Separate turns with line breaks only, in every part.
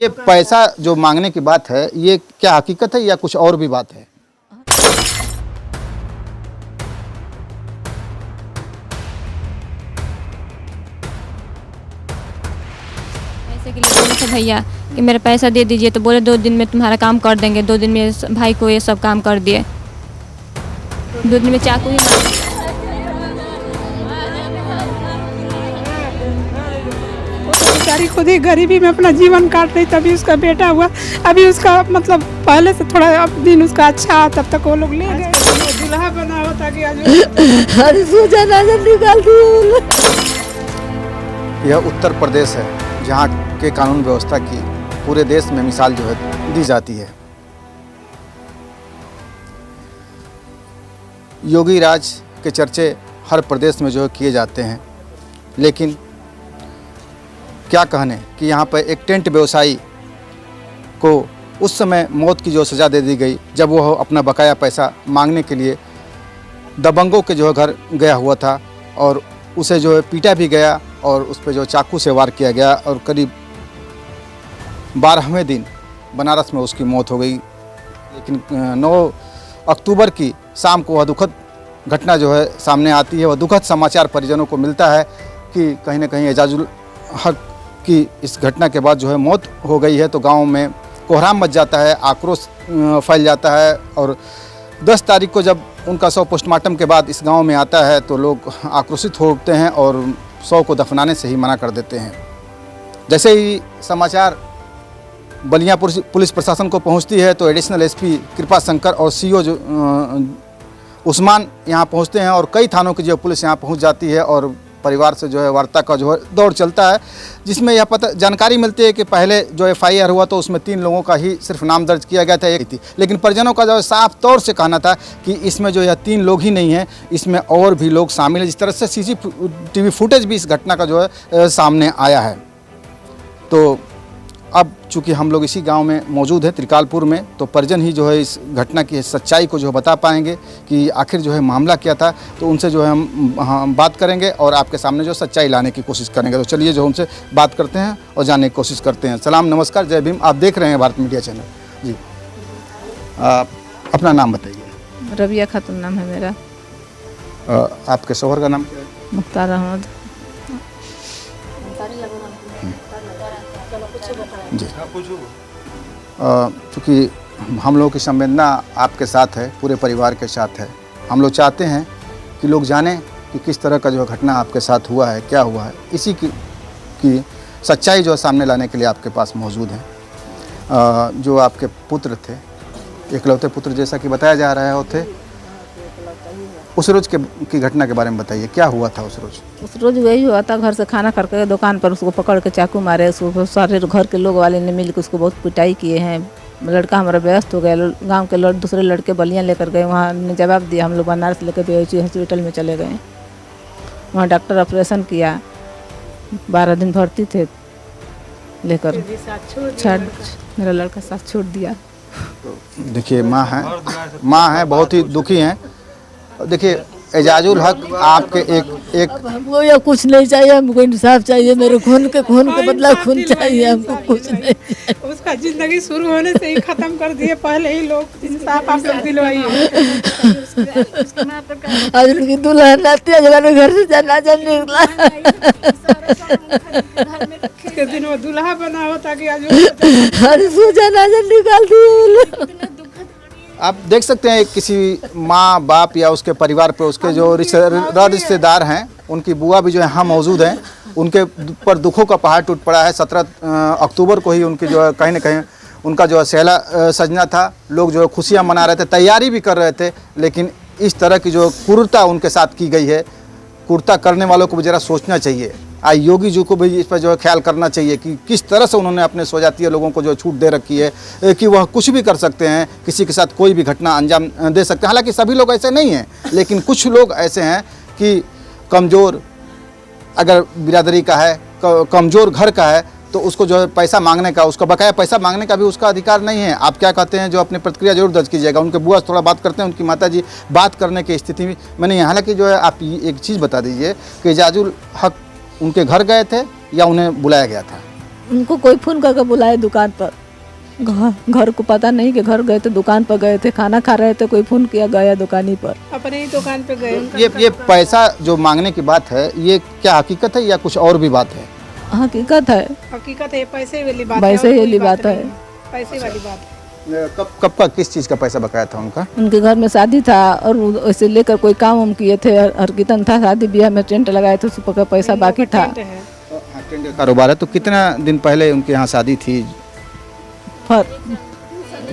ये पैसा जो मांगने की बात है, ये क्या हकीकत है या कुछ और भी बात है?
पैसे के लिए बोले थे भैया कि मेरा पैसा दे दीजिए, तो बोले 2 दिन में तुम्हारा काम कर देंगे। 2 दिन में भाई को ये सब काम कर दिए। 2 दिन में चाकू ही मार दिया।
बेचारी खुद ही गरीबी में अपना जीवन काट रही, तभी उसका बेटा हुआ। अभी उसका मतलब पहले से थोड़ा अब दिन उसका अच्छा, तब तक वो लोग ले गए। दूल्हा बना हो ताकि आज निकाल दी।
यह उत्तर प्रदेश है, जहाँ के कानून व्यवस्था की पूरे देश में मिसाल जो है दी जाती है। योगी राज के चर्चे हर प्रदेश में जो है किए जाते हैं, लेकिन क्या कहने कि यहाँ पर एक टेंट व्यवसायी को उस समय मौत की जो सज़ा दे दी गई, जब वह अपना बकाया पैसा मांगने के लिए दबंगों के जो है घर गया हुआ था, और उसे जो है पीटा भी गया और उस पर जो चाकू से वार किया गया, और करीब 12वें दिन बनारस में उसकी मौत हो गई। लेकिन 9 अक्टूबर की शाम को वह दुखद घटना जो है सामने आती है। वह दुखद समाचार परिजनों को मिलता है कि कहीं ना कहीं एजाजुल हक की इस घटना के बाद जो है मौत हो गई है। तो गांव में कोहराम मच जाता है, आक्रोश फैल जाता है, और 10 तारीख को जब उनका शव पोस्टमार्टम के बाद इस गांव में आता है तो लोग आक्रोशित हो उठते हैं और शव को दफनाने से ही मना कर देते हैं। जैसे ही समाचार बलिया पुलिस प्रशासन को पहुंचती है तो एडिशनल एसपी कृपा शंकर और सीओ जो उस्मान यहाँ पहुंचते हैं, और कई थानों की जो पुलिस यहाँ पहुंच जाती है, और परिवार से जो है वार्ता का जो है दौर चलता है, जिसमें यह जानकारी मिलती है कि पहले जो FIR हुआ तो उसमें 3 लोगों का ही सिर्फ नाम दर्ज किया गया था, एक थी। लेकिन परिजनों का जो है साफ तौर से कहना था कि इसमें जो यह 3 लोग ही नहीं हैं, इसमें और भी लोग शामिल हैं। जिस तरह से CCTV फुटेज भी इस घटना का जो है सामने आया है। तो अब चूँकि हम लोग इसी गांव में मौजूद हैं, त्रिकालपुर में, तो परिजन ही जो है इस घटना की सच्चाई को जो है बता पाएंगे कि आखिर जो है मामला क्या था। तो उनसे जो है हम बात करेंगे और आपके सामने जो सच्चाई लाने की कोशिश करेंगे। तो चलिए जो उनसे बात करते हैं और जानने की कोशिश करते हैं। सलाम, नमस्कार, जय भीम। आप देख रहे हैं भारत मीडिया चैनल जी। अपना नाम बताइए।
रबिया खातून नाम है मेरा।
आपके शौहर का नाम क्या है?
मुख्तार अहमद।
जी, चूँकि हम लोगों की संवेदना आपके साथ है, पूरे परिवार के साथ है। हम लोग चाहते हैं कि लोग जानें कि किस तरह का जो घटना आपके साथ हुआ है, क्या हुआ है। इसी की सच्चाई जो है सामने लाने के लिए आपके पास मौजूद हैं। जो आपके पुत्र थे, इकलौते पुत्र जैसा कि बताया जा रहा है, वो थे। उस रोज़ की घटना के बारे में बताइए, क्या हुआ था उस रोज़?
उस रोज़ वही हुआ था, घर से खाना करके दुकान पर उसको पकड़ के चाकू मारे। उसको सारे घर के लोग वाले ने मिल के उसको बहुत पिटाई किए हैं। लड़का हमारा व्यस्त हो गया। गांव के दूसरे लड़के बलियाँ लेकर गए, वहाँ ने जवाब दिया। हम लोग बनारस लेकर BHU हॉस्पिटल में चले गए। वहाँ डॉक्टर ऑपरेशन किया। 12 दिन भर्ती थे, लेकर मेरा लड़का साथ छोड़ दिया।
देखिए, माँ है बहुत ही दुखी हैं। देखिए, एजाजुल हक आपके एक
हमको या कुछ नहीं चाहिए, हमको इंसाफ चाहिए। मेरे खून के बदला खून चाहिए, हमको कुछ नहीं चाहिए।
उसका जिंदगी शुरू होने से ही खत्म कर दिए पहले ही लोग। इंसाफ आप लोग दिलवाइए।
आज उनकी दुल्हन आती है, जब घर से जनाजा निकला
के दिन वो दूल्हा बना हो ताकि आज
जनाजा निकाल दिए।
आप देख सकते हैं किसी माँ बाप या उसके परिवार पे उसके जो रिश्तेदार हैं, उनकी बुआ भी जो है यहाँ मौजूद हैं। उनके पर दुखों का पहाड़ टूट पड़ा है। 17 अक्टूबर को ही उनकी जो है कहीं ना कहीं उनका जो है सहला सजना था। लोग जो है खुशियाँ मना रहे थे, तैयारी भी कर रहे थे, लेकिन इस तरह की जो क्रूरता उनके साथ की गई है, क्रूरता करने वालों को भी ज़रा सोचना चाहिए। योगी जी को भी इस पर जो है ख्याल करना चाहिए कि किस तरह से उन्होंने अपने स्वजातीय लोगों को जो छूट दे रखी है कि वह कुछ भी कर सकते हैं, किसी के साथ कोई भी घटना अंजाम दे सकते हैं। हालांकि सभी लोग ऐसे नहीं हैं, लेकिन कुछ लोग ऐसे हैं कि कमज़ोर अगर बिरादरी का है, कमज़ोर घर का है, तो उसको जो है पैसा मांगने का, उसका बकाया पैसा मांगने का भी उसका अधिकार नहीं है। आप क्या कहते हैं, जो अपनी प्रतिक्रिया जरूर दर्ज कीजिएगा। उनके बुआ से थोड़ा बात करते हैं, उनकी माता जी बात करने की स्थिति में नहीं है। हालांकि जो है आप एक चीज़ बता दीजिए कि एजाजुल हक उनके घर गए थे या उन्हें बुलाया गया था?
उनको कोई फ़ोन करके बुलाए दुकान पर, घर को पता नहीं कि घर गए थे, दुकान पर गए थे, खाना खा रहे थे, कोई फ़ोन किया, गया दुकानी पर।
अपने ही दुकान पे गए।
ये पैसा जो मांगने की बात है, ये क्या हकीकत है या कुछ और भी बात है?
हकीकत है,
हकीकत है, पैसे वाली बात है,
पैसे
और कोई
वाली बात है।
नहीं, पैसे वाली बात है।
कब का किस चीज़ का पैसा बकाया था उनका?
उनके घर में शादी था और वैसे लेकर कोई काम वाम किए थे, हर कीर्तन था, शादी ब्याह में टेंट लगाए थे, उस पर पैसा बाकी था।
टेंट है।
हाँ, टेंट का कारोबार है। तो कितना दिन पहले उनके यहाँ शादी थी?
पर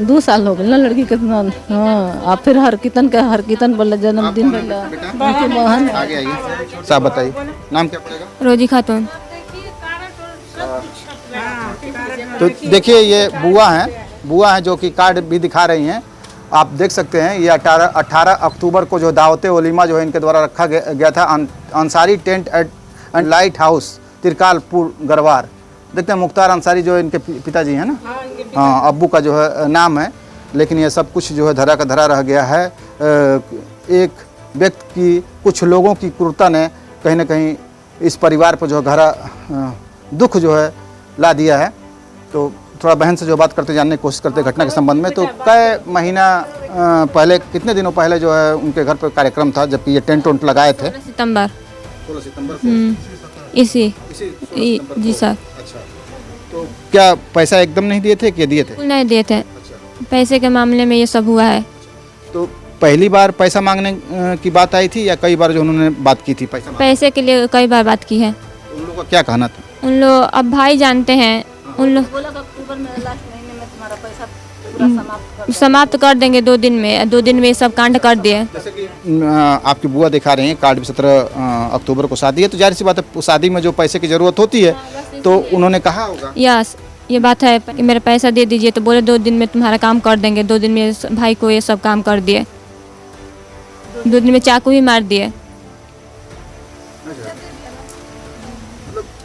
2 साल हो गए ना लड़की कितना। हाँ, आप फिर हर कीर्तन बोले जन्मदिन बोला उनकी बहन।
आगे आइए, साहब बताइए, नाम क्या पड़ेगा?
रोजी खातून।
तो देखिए, ये बुआ हैं जो कि कार्ड भी दिखा रही हैं। आप देख सकते हैं, ये 18 अक्टूबर को जो दावत वलीमा जो है इनके द्वारा रखा गया था Ansari tent and light house Tirkalpur गरवार। देखते हैं मुख्तार अंसारी जो इनके पिताजी हैं ना, हाँ, अब्बू का जो है नाम है, लेकिन ये सब कुछ जो है धरा का धरा रह गया है। एक व्यक्ति की, कुछ लोगों की क्रूरता ने कहीं ना कहीं इस परिवार पर जो गहरा दुख जो है ला दिया है। तो थोड़ा बहन से जो बात करते जानने की कोशिश करते घटना के संबंध में। तो कई महीना पहले, कितने दिनों पहले जो है उनके घर पर कार्यक्रम था, जबकि ये टेंट वेंट लगाए थे? 16 सितंबर को।
जी सर।
अच्छा, तो क्या पैसा एकदम नहीं दिए थे कि दिए थे?
नहीं दिए थे। पैसे के मामले में ये सब हुआ है।
तो पहली बार पैसा मांगने की बात आई थी या कई बार जो उन्होंने बात की थी
पैसे के लिए कई बार बात की है।
उन लोगों का क्या कहना था?
उन लोग अब भाई जानते हैं, उन लोग समाप्त कर देंगे 2 दिन में। 2 दिन में ये सब कांड कर दिए।
जैसे कि आपकी बुआ दिखा रही हैं, कार्ड भी 17 अक्टूबर को शादी है, तो जाहिर सी बात है शादी में जो पैसे की ज़रूरत होती है तो उन्होंने कहा होगा।
यस, ये बात है कि मेरा पैसा दे दीजिए, तो बोले 2 दिन में तुम्हारा काम कर देंगे। 2 दिन में भाई को ये सब काम कर दिए। 2 दिन में चाकू ही मार दिए।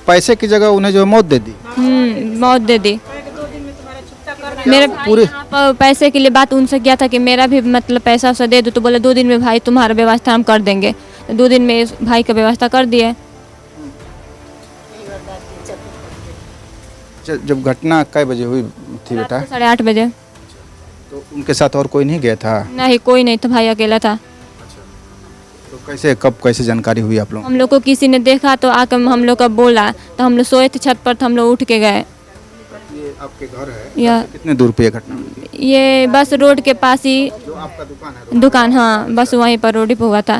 पैसे की जगह उन्हें जो मौत दे दी।
मौत दे दी। मेरे पूरे पैसे के लिए बात उनसे किया था कि मेरा भी मतलब पैसा वैसा दे दो, तो बोले 2 दिन में भाई तुम्हारा व्यवस्था हम कर देंगे। 2 दिन में भाई का व्यवस्था कर दिए।
जब घटना कै बजे हुई थी बेटा?
8:30 बजे।
तो उनके साथ और कोई नहीं गया था?
नहीं, कोई नहीं था, भाई अकेला था।
तो कैसे जानकारी हुई आप लोग?
हम लोग को किसी ने देखा तो आकर हम लोग का बोला, तो हम लोग सोए थे छत पर, तो हम लोग उठ के गए।
ये आपके घर है?
या
कितने दूर पे ये घटना हुई?
ये बस रोड के पास ही
जो आपका दुकान है?
दुकान, हाँ, बस वहीं पर रोड पे हुआ था।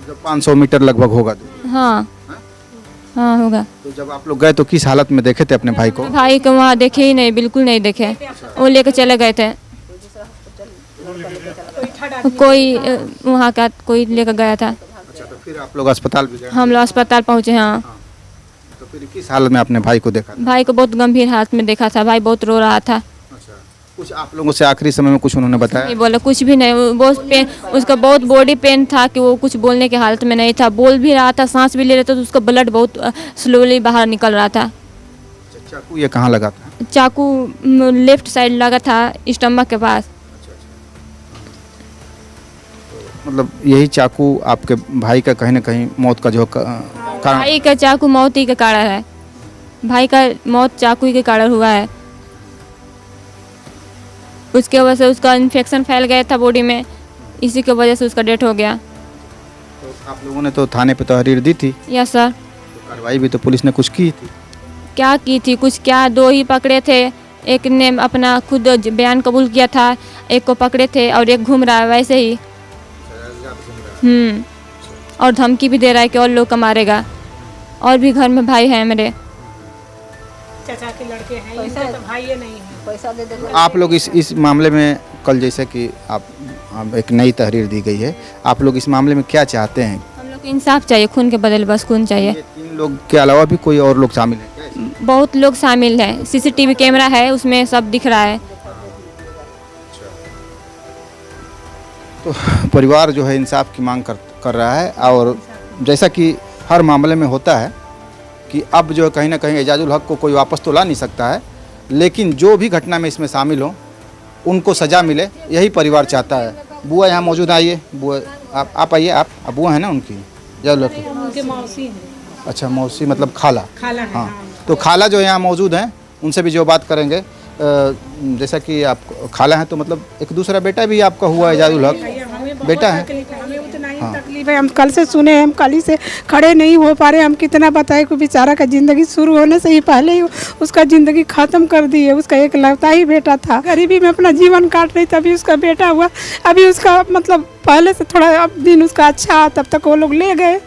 जो 500 मीटर लगभग होगा दूर।
हाँ हाँ होगा।
तो जब आप लोग गए तो किस हालत में देखे थे अपने भाई को?
भाई को वहाँ देखे ही नहीं, बिल्कुल नहीं देखे। वो लेके चले गए थे, कोई वहाँ का कोई लेकर गया था।
अच्छा, तो फिर आप लोग अस्पताल भी गए?
हम लोग अस्पताल पहुँचे। हाँ।
तो फिर किस हालत में अपने भाई को देखा था?
भाई को बहुत गंभीर हालत में देखा था। भाई बहुत रो रहा था।
अच्छा, कुछ आप लोगों से आखिरी समय में कुछ उन्होंने बताया?
नहीं बोला, कुछ भी नहीं। वो बहुत पेन, उसका बहुत बॉडी पेन था कि वो कुछ बोलने की हालत में नहीं था। बोल भी रहा था, सांस भी ले रहा था, तो उसका ब्लड बहुत स्लोली बाहर निकल रहा था।
चाकू ये कहाँ लगा था?
चाकू लेफ्ट साइड लगा था, स्टमक के पास।
मतलब यही चाकू आपके भाई का कहीं ना कहीं मौत का जो कारण?
भाई का चाकू मौत ही का कारण है। भाई का मौत चाकू ही के कारण हुआ है। उसके वजह से उसका इन्फेक्शन फैल गया था बॉडी में, इसी की वजह से उसका डेथ हो गया।
तो आप लोगों ने तो थाने पे तहरीर दी थी?
Yes sir.
तो कार्रवाई भी तो पुलिस ने कुछ की थी?
क्या की थी? कुछ क्या, 2 ही पकड़े थे। एक ने अपना खुद बयान कबूल किया था, एक को पकड़े थे और एक घूम रहा है वैसे ही। और धमकी भी दे रहा है कि और लोग का मारेगा। और भी घर में भाई हैं मेरे।
चाचा के लड़के हैं, इनका तो भाई ये नहीं है।
पैसा दे दे।
आप लोग इस मामले में कल जैसे कि आप एक नई तहरीर दी गई है, आप लोग इस मामले में क्या चाहते हैं?
हम लोग को इंसाफ चाहिए, खून के बदले बस खून चाहिए।
ये 3 लोग के अलावा भी कोई और लोग शामिल हैं क्या इसमें?
बहुत लोग शामिल हैं। CCTV कैमरा है, उसमें सब दिख रहा है।
तो परिवार जो है इंसाफ की मांग कर रहा है। और जैसा कि हर मामले में होता है कि अब जो कहीं ना कहीं एजाजुल हक को कोई वापस तो ला नहीं सकता है, लेकिन जो भी घटना में इसमें शामिल हो उनको सज़ा मिले, यही परिवार चाहता है। बुआ यहाँ मौजूद, आइए बुआ, आप आइए। आप बुआ है ना उनकी? एजाजुल हक
उनके मौसी हैं।
अच्छा, मौसी मतलब खाला?
खाला है।
हाँ, तो खाला जो यहाँ मौजूद हैं उनसे भी जो बात करेंगे। जैसा कि आप खाला हैं तो मतलब एक दूसरा बेटा भी आपका हुआ एजाजुल हक, बेटा है।
हमें उतना ही तकलीफ है, हम कल से सुने, हम कल ही से खड़े नहीं हो पा रहे। हम कितना बताए कि बेचारा का ज़िंदगी शुरू होने से ही पहले ही उसका ज़िंदगी ख़त्म कर दी है। उसका एक लौता ही बेटा था, गरीबी में अपना जीवन काट रही, तभी उसका बेटा हुआ। अभी उसका मतलब पहले से थोड़ा अब दिन उसका अच्छा, तब तक वो लोग ले गए।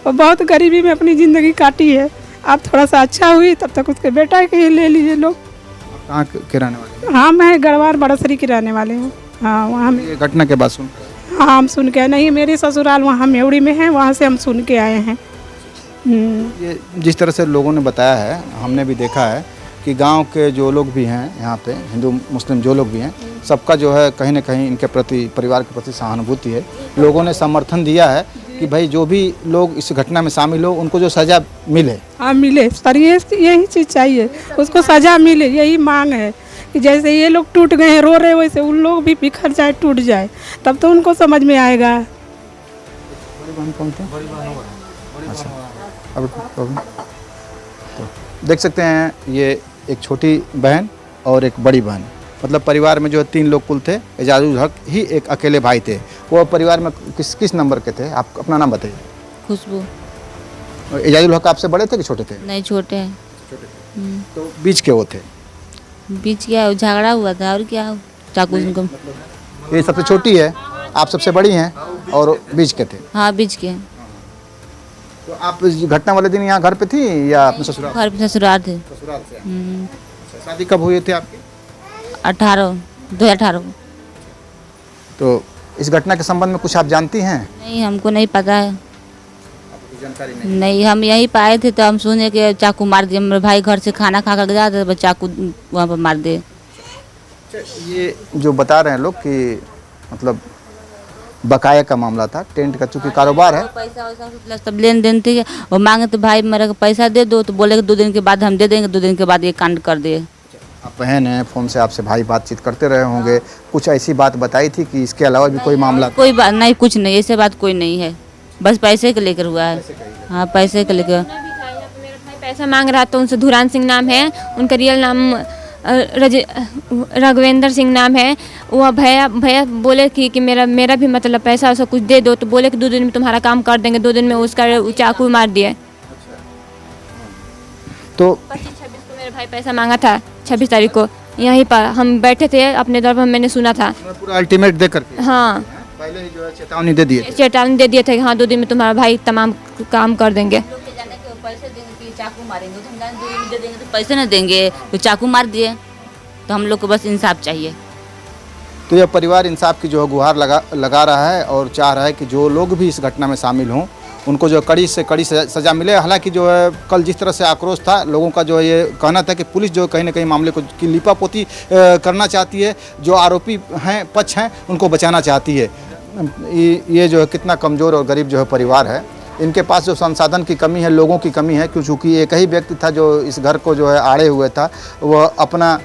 वो बहुत गरीबी में अपनी ज़िंदगी काटी है। अब थोड़ा सा अच्छा हुई, तब तक उसके बेटा के ही ले लीजिए लोग।
कहाँ के रहने वाले?
हाँ, मैं गढ़वार बड़सरी की रहने वाले हूँ। हाँ, वहाँ में
ये घटना के बाद सुन
हाँ हम सुन के नहीं, मेरे ससुराल वहाँ मेवड़ी में है, वहाँ से हम सुन के आए हैं।
ये जिस तरह से लोगों ने बताया है, हमने भी देखा है कि गांव के जो लोग भी हैं यहाँ पे, हिंदू मुस्लिम जो लोग भी हैं, सबका जो है कहीं ना कहीं इनके प्रति, परिवार के प्रति सहानुभूति है। लोगों ने समर्थन दिया है कि भाई जो भी लोग इस घटना में शामिल हो उनको जो सज़ा मिले।
हाँ मिले सर, यही चीज़ चाहिए, उसको सज़ा मिले, यही मांग है कि जैसे ये लोग टूट गए हैं, रो रहे, वैसे उन लोग भी बिखर जाए, टूट जाए, तब तो उनको समझ में आएगा।
बड़ी बहन कौन थी? अच्छा, अब तो देख सकते हैं ये एक छोटी बहन और एक बड़ी बहन, मतलब परिवार में जो 3 लोग कुल थे। एजाजुल हक ही एक अकेले भाई थे। वो परिवार में किस नंबर के थे? आप अपना नाम बताइए।
खुशबू।
एजाजुल हक आपसे बड़े थे कि छोटे थे?
नहीं, छोटे हैं।
तो बीच के वो थे?
बीच क्या झगड़ा हुआ था और क्या, चाकू उनको।
ये सबसे छोटी है, आप सबसे बड़ी हैं और बीच के थे?
हाँ, बीच के।
तो आप घटना वाले दिन यहाँ घर पे थी या अपने ससुराल?
घर पे ससुराल थे।
ससुराल से। शादी कब हुई थी आपकी?
2018।
तो इस घटना के संबंध में कुछ आप जानती हैं?
नहीं, हमको नहीं पता है।
जानकारी
नहीं, हम यहीं पाए थे तो हम सुने कि चाकू मार दिया। मेरे भाई घर से खाना खा कर जाते थे, चाकू वहाँ पर मार दिए।
ये जो बता रहे हैं लोग कि मतलब बकाया का मामला था, टेंट का चूंकि कारोबार है।
पैसा वैसा सब लेन देन थे, वो मांगे तो भाई मेरे को पैसा दे दो, तो बोले कि 2 दिन के बाद हम दे देंगे। 2 दिन के बाद ये कांड कर दिए।
आप बहन हैं, फ़ोन से आपसे भाई बातचीत करते रहे होंगे, कुछ ऐसी बात बताई थी कि इसके अलावा भी कोई मामला?
कोई बात नहीं, कुछ नहीं, ऐसे बात कोई नहीं है, बस पैसे के लेकर हुआ है। हाँ, पैसे के लेकर।
मेरा भाई पैसा मांग रहा था उनसे, धुरान सिंह नाम है उनका, रियल नाम राघवेंद्र सिंह नाम है। वो भैया बोले कि मेरा भी मतलब पैसा वैसा कुछ दे दो, तो बोले कि 2 दिन में तुम्हारा काम कर देंगे। 2 दिन में उसका चाकू मार दिया।
तो
25-26 को मेरा भाई पैसा मांगा था, 26 तारीख को यहीं पर हम बैठे थे अपने दर पर, मैंने सुना था।
पूरा अल्टीमेट दे करके?
हाँ,
पहले ही जो है चेतावनी दे दिए?
चेतावनी दे दिए थे कि हाँ 2 दिन में तुम्हारा भाई तमाम काम कर देंगे।
पैसे देंगे तो चाकू मारेंगे, तो हम जाने 2 दिन दे देंगे तो पैसे नहीं देंगे, तो चाकू मार दिए। तो हम लोग को बस इंसाफ चाहिए।
तो यह परिवार इंसाफ की जो है गुहार लगा रहा है और चाह रहा है कि जो लोग भी इस घटना में शामिल हों उनको जो कड़ी से कड़ी सज़ा मिले। हालांकि जो है कल जिस तरह से आक्रोश था लोगों का, जो ये कहना था कि पुलिस जो कहीं ना कहीं मामले को की लिपापोती करना चाहती है, जो आरोपी हैं, पक्ष हैं, उनको बचाना चाहती है। ये जो है कितना कमज़ोर और गरीब जो है परिवार है। इनके पास जो संसाधन की कमी है, लोगों की कमी है, क्योंकि एक ही व्यक्ति था जो इस घर को जो है आड़े हुए था। वह अपना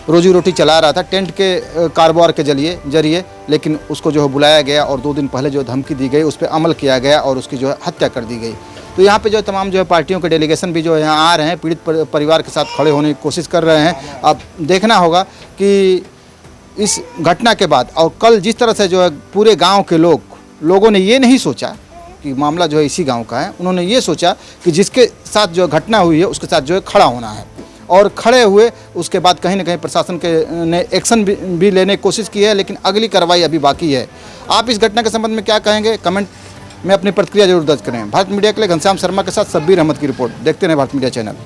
रोजी रोटी चला रहा था टेंट के कारोबार के जरिए, लेकिन उसको जो है बुलाया गया और 2 दिन पहले जो धमकी दी गई उस पर अमल किया गया और उसकी जो है हत्या कर दी गई। तो यहाँ पे जो तमाम जो है पार्टियों के डेलीगेशन भी जो है यहाँ आ रहे हैं, पीड़ित परिवार के साथ खड़े होने की कोशिश कर रहे हैं। अब देखना होगा कि इस घटना के बाद और कल जिस तरह से जो है पूरे गाँव के लोगों ने ये नहीं सोचा कि मामला जो है इसी गाँव का है। उन्होंने ये सोचा कि जिसके साथ जो घटना हुई है उसके साथ जो है खड़ा होना है, और खड़े हुए। उसके बाद कहीं ना कहीं प्रशासन ने एक्शन भी लेने की कोशिश की है, लेकिन अगली कार्रवाई अभी बाकी है। आप इस घटना के संबंध में क्या कहेंगे? कमेंट में अपनी प्रतिक्रिया जरूर दर्ज करें। भारत मीडिया के लिए घनश्याम शर्मा के साथ शब्बीर अहमद की रिपोर्ट। देखते रहें भारत मीडिया चैनल।